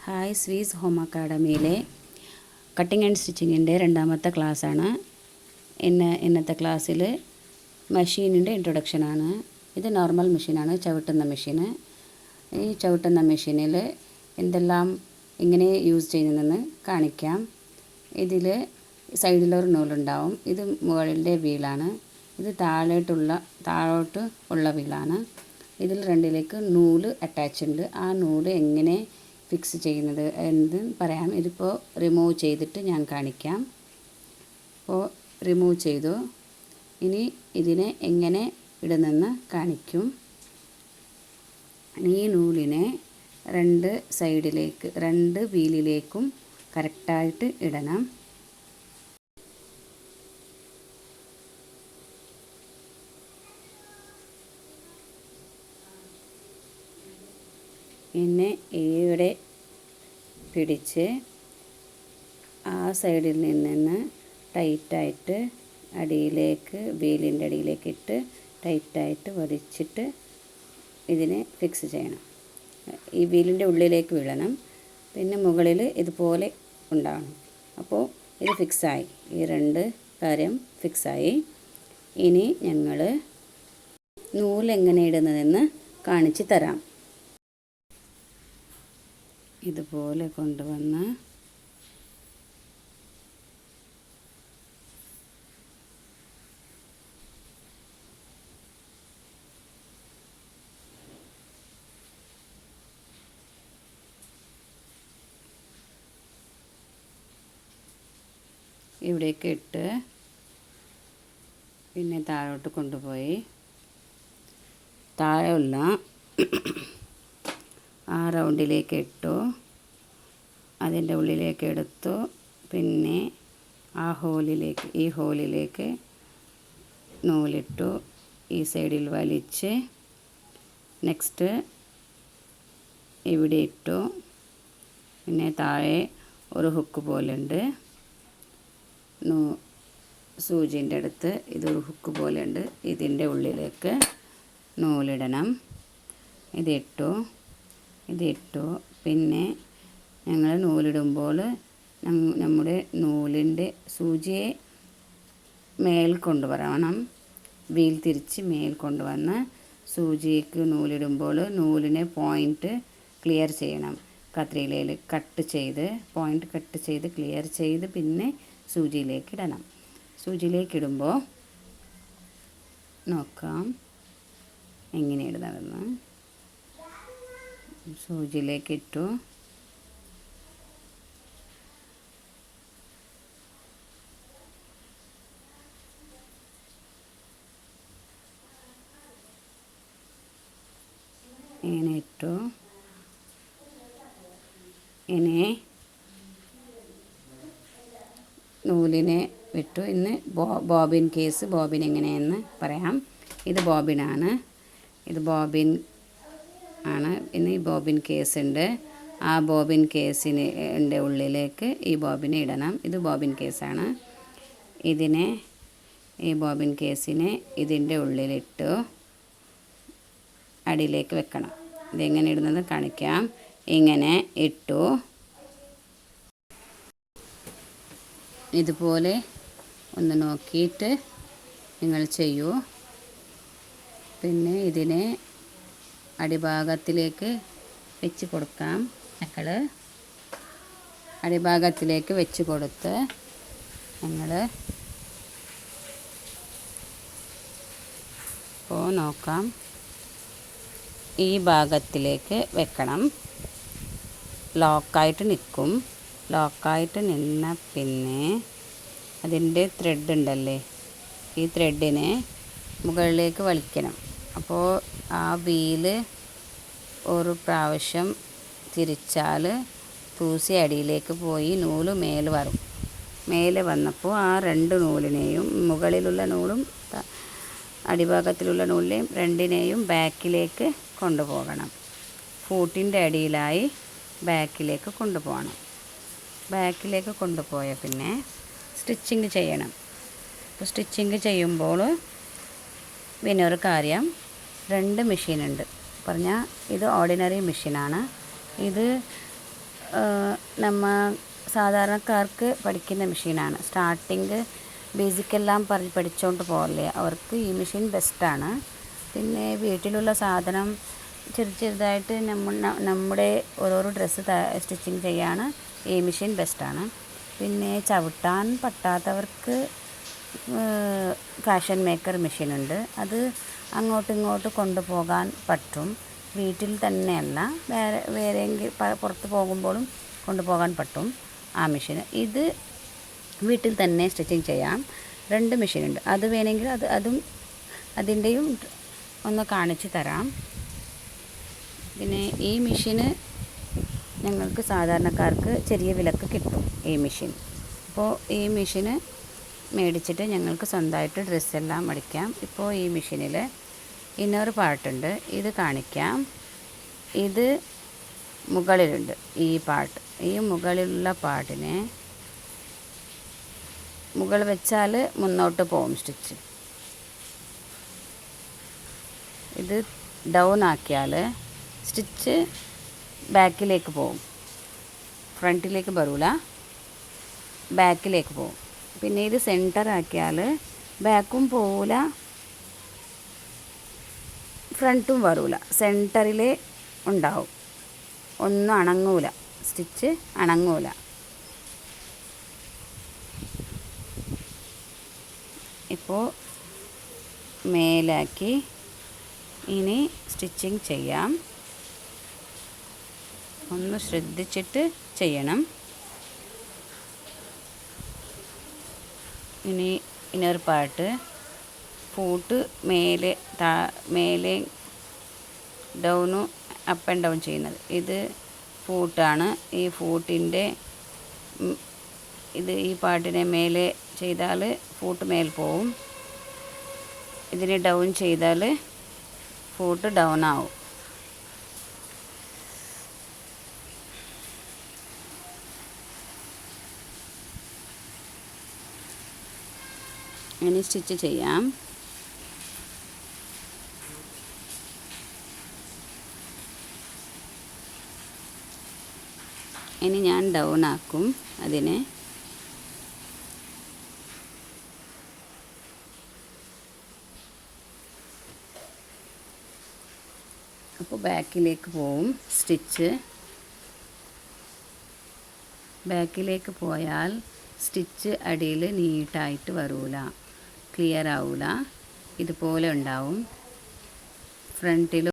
Hi Swiss home അക്കാഡമിയിലെ cutting and സ്റ്റിച്ചിങ്ങിൻ്റെ രണ്ടാമത്തെ ക്ലാസ്സാണ്. ഇന്നത്തെ ക്ലാസ്സിൽ മെഷീനിൻ്റെ ഇൻട്രൊഡക്ഷനാണ്. ഇത് നോർമൽ മെഷീനാണ്, ചവിട്ടുന്ന മെഷീന്. ഈ ചവിട്ടുന്ന മെഷീനിൽ എന്തെല്ലാം എങ്ങനെ യൂസ് ചെയ്യുന്നതെന്ന് കാണിക്കാം. ഇതിൽ സൈഡിലൊരു നൂലുണ്ടാവും. ഇത് മുകളിലെ വീലാണ്. ഇത് താഴോട്ട് ഉള്ള വീലാണ്. ഇതിൽ രണ്ടിലേക്ക് നൂല് അറ്റാച്ച് ഉണ്ട്. ആ നൂല് എങ്ങനെ ഫിക്സ് ചെയ്യുന്നത് എന്ന് പറയാം. ഇതിപ്പോൾ റിമൂവ് ചെയ്തിട്ട് ഞാൻ കാണിക്കാം. അപ്പോൾ റിമൂവ് ചെയ്തു. ഇനി ഇതിനെ എങ്ങനെ ഇടുന്നെന്ന് കാണിക്കും. ഈ നൂലിനെ രണ്ട് വീലിലേക്കും കറക്റ്റായിട്ട് ഇടണം. പിന്നെ ഇവിടെ പിടിച്ച് ആ സൈഡിൽ നിന്ന് ടൈറ്റായിട്ട് അടിയിലേക്ക് വീലിൻ്റെ അടിയിലേക്ക് ഇട്ട് ടൈറ്റായിട്ട് വലിച്ചിട്ട് ഇതിനെ ഫിക്സ് ചെയ്യണം. ഈ വീലിൻ്റെ ഉള്ളിലേക്ക് വീഴണം. പിന്നെ മുകളിൽ ഇതുപോലെ ഉണ്ടാവണം. അപ്പോൾ ഇത് ഫിക്സായി. ഈ രണ്ട് കാര്യം ഫിക്സായി. ഇനി ഞങ്ങൾ നൂലെങ്ങനെ ഇടുന്നതെന്ന് കാണിച്ച് തരാം. ഇതുപോലെ കൊണ്ടുവന്ന് ഇവിടേക്ക് ഇട്ട് പിന്നെ താഴോട്ട് കൊണ്ടുപോയി താഴെയുള്ള ആ റൗണ്ടിലേക്ക് ഇട്ടു. അതിൻ്റെ ഉള്ളിലേക്ക് എടുത്തു. പിന്നെ ഈ ഹോളിലേക്ക് നൂലിട്ടു. ഈ സൈഡിൽ വലിച്ച് നെക്സ്റ്റ് ഇവിടെ ഇട്ടു. പിന്നെ താഴെ ഒരു ഹുക്ക് പോലെയുണ്ട്. സൂചിൻ്റെ അടുത്ത് ഇതൊരു ഹുക്ക് പോലെയുണ്ട്. ഇതിൻ്റെ ഉള്ളിലേക്ക് നൂലിടണം. ഇതിട്ടു. പിന്നെ ഞങ്ങൾ നൂലിടുമ്പോൾ നമ്മുടെ നൂലിൻ്റെ സൂചിയെ മേൽ കൊണ്ടുവരണം. വീൽ തിരിച്ച് മേൽ കൊണ്ടുവന്ന് സൂചിക്ക് നൂലിടുമ്പോൾ നൂലിനെ പോയിൻ്റ് ക്ലിയർ ചെയ്യണം. കത്രികയിൽ കട്ട് ചെയ്ത് ക്ലിയർ ചെയ്ത് പിന്നെ സൂചിയിലേക്ക് ഇടണം. സൂചിയിലേക്കിടുമ്പോൾ നോക്കാം എങ്ങനെ ഇടുന്നതെന്ന്. സൂചിയിലേക്ക് ഇട്ടു. ഇങ്ങനെ ഇട്ടു. ഇനി നൂലിനെ വിട്ടു. ഇന്ന് ബോബിൻ എങ്ങനെയെന്ന് പറയാം. ഇത് ബോബിനാണ്. ഇന്ന് ഈ ബോബിൻ കേസ് ഉണ്ട്. ആ ബോബിൻ കേസിൻ്റെ ഉള്ളിലേക്ക് ഈ ബോബിനെ ഇടണം. ഇത് ബോബിൻ കേസാണ്. ഈ ബോബിൻ കേസിനെ ഇതിൻ്റെ ഉള്ളിലിട്ടു അടിയിലേക്ക് വെക്കണം. ഇതെങ്ങനെ ഇടുന്നത് കാണിക്കാം. ഇങ്ങനെ ഇട്ടു. ഇതുപോലെ ഒന്ന് നോക്കിയിട്ട് നിങ്ങൾ ചെയ്യൂ. പിന്നെ ഇതിനെ അടിഭാഗത്തിലേക്ക് വെച്ച് കൊടുക്കാം. ഞങ്ങൾ അടിഭാഗത്തിലേക്ക് വെച്ച് കൊടുത്ത് ഇപ്പോൾ നോക്കാം. ഈ ഭാഗത്തിലേക്ക് വെക്കണം. ലോക്കായിട്ട് നിൽക്കും. ലോക്കായിട്ട് നിന്ന പിന്നെ അതിൻ്റെ ത്രെഡ് ഉണ്ടല്ലേ, ഈ ത്രെഡിനെ മുകളിലേക്ക് വലിക്കണം. അപ്പോൾ ആ വീല് ഒരു പ്രാവശ്യം തിരിച്ചാൽ തൂസി അടിയിലേക്ക് പോയി നൂല് മേലെ വന്നപ്പോൾ ആ രണ്ട് നൂലിനെയും, മുകളിലുള്ള നൂലും അടിഭാഗത്തിലുള്ള നൂലിനെയും രണ്ടിനെയും ബാക്കിലേക്ക് കൊണ്ടുപോകണം. ഫൂട്ടിൻ്റെ അടിയിലായി ബാക്കിലേക്ക് കൊണ്ടുപോകണം. ബാക്കിലേക്ക് കൊണ്ടുപോയ പിന്നെ സ്റ്റിച്ചിങ് ചെയ്യണം. അപ്പോൾ സ്റ്റിച്ചിങ് ചെയ്യുമ്പോൾ പിന്നെ ഒരു കാര്യം, രണ്ട് മെഷീനുണ്ട് പറഞ്ഞാൽ ഇത് ഓർഡിനറി മെഷീനാണ്. ഇത് നമ്മ സാധാരണക്കാർക്ക് പഠിക്കുന്ന മെഷീനാണ്. സ്റ്റാർട്ടിങ് ബേസിക്കെല്ലാം പഠിച്ചുകൊണ്ട് പോകല്ലേ, അവർക്ക് ഈ മെഷീൻ ബെസ്റ്റാണ്. പിന്നെ വീട്ടിലുള്ള സാധനം ചെറുതായിട്ട് നമ്മുടെ ഓരോരോ ഡ്രസ്സ് സ്റ്റിച്ചിങ് ചെയ്യാൻ ഈ മെഷീൻ ബെസ്റ്റാണ്. പിന്നെ ചവിട്ടാൻ പറ്റാത്തവർക്ക് ഫാഷൻ മേക്കർ മെഷീനുണ്ട്. അത് അങ്ങോട്ടും ഇങ്ങോട്ട് കൊണ്ടുപോകാൻ പറ്റും. വീട്ടിൽ തന്നെയല്ല, വേറെ പുറത്ത് പോകുമ്പോഴും കൊണ്ടുപോകാൻ പറ്റും ആ മെഷീൻ. ഇത് വീട്ടിൽ തന്നെ സ്റ്റിച്ചിങ് ചെയ്യാം. 2 മെഷീനുണ്ട്. അത് വേണമെങ്കിൽ അതും അതിൻ്റെയും ഒന്ന് കാണിച്ചു തരാം. പിന്നെ ഈ മെഷീന് ഞങ്ങൾക്ക് സാധാരണക്കാർക്ക് ചെറിയ വിലക്ക് കിട്ടും ഈ മെഷീൻ. അപ്പോൾ ഈ മെഷീന് മേടിച്ചിട്ട് ഞങ്ങൾക്ക് സ്വന്തമായിട്ട് ഡ്രസ്സെല്ലാം അടിക്കാം. ഇപ്പോൾ ഈ മെഷീനിൽ ഇന്നർ പാർട്ടുണ്ട്, ഇത് കാണിക്കാം. ഇത് മുകളിലുണ്ട് ഈ പാർട്ട്. ഈ മുകളിലുള്ള പാർട്ടിനെ മുകൾ വെച്ചാൽ മുന്നോട്ട് പോകും സ്റ്റിച്ച്. ഇത് ഡൗൺ ആക്കിയാൽ സ്റ്റിച്ച് ബാക്കിലേക്ക് പോകും, ഫ്രണ്ടിലേക്ക് വരില്ല, ബാക്കിലേക്ക് പോകും. പിന്നെ ഇത് സെൻറ്റർ ആക്കിയാൽ ബാക്കും പോവില്ല, ഫ്രണ്ടും വരില്ല, സെൻറ്ററിൽ ഉണ്ടാവും. ഒന്നും അണങ്ങൂല, സ്റ്റിച്ച് അണങ്ങൂല. ഇപ്പോൾ മേലാക്കി ഇനി സ്റ്റിച്ചിങ് ചെയ്യാം. ഒന്ന് ശ്രദ്ധിച്ചിട്ട് ചെയ്യണം. ഇനി ഇന്നർ പാർട്ട് ഫൂട്ട് മേലെ ഡൗണും അപ്പ് ആൻഡ് ഡൗൺ ചെയ്യുന്നത്. ഇത് ഫൂട്ടാണ്. ഈ ഫൂട്ടിൻ്റെ ഈ പാർട്ടിനെ മേലെ ചെയ്താൽ ഫൂട്ട് മേൽ പോവും. ഇതിനെ ഡൗൺ ചെയ്താൽ ഫൂട്ട് ഡൗൺ ആവും. ഇനി സ്റ്റിച്ച് ചെയ്യാം. ഇനി ഞാൻ ഡൗൺ ആക്കും അതിനെ. അപ്പോൾ ബാക്കിലേക്ക് പോവും സ്റ്റിച്ച്. ബാക്കിലേക്ക് പോയാൽ സ്റ്റിച്ച് അടിയിൽ നീട്ടായിട്ട് വരില്ല, ക്ലിയർ ആവില്ല, ഇതുപോലെ ഉണ്ടാവും. ഫ്രണ്ടിലും